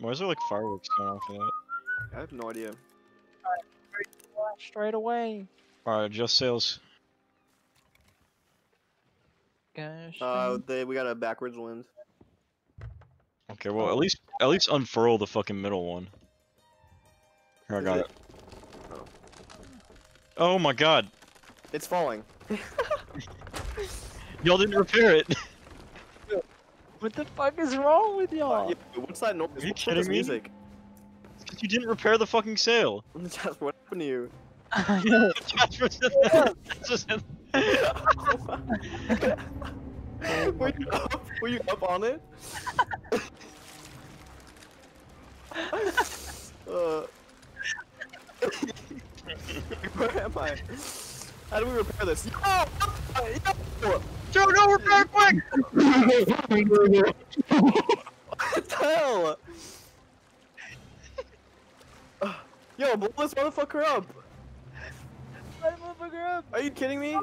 Why is there like fireworks going on for that? I have no idea. Straight away. Alright, just sales. Gosh. We got a backwards wind. Okay, well at least unfurl the fucking middle one. Here, I Is got it- it. Oh my god. It's falling. Y'all didn't repair it. What the fuck is wrong with y'all? Yeah, what's that noise? Are you What's kidding this me? music? It's 'cause you didn't repair the fucking sail. Just what happened to you? Were you up? Were you up on it? Where am I? How do we repair this? Joe, no, repair quick! What the hell? Yo, blow this motherfucker up! Motherfucker up. Are you kidding me?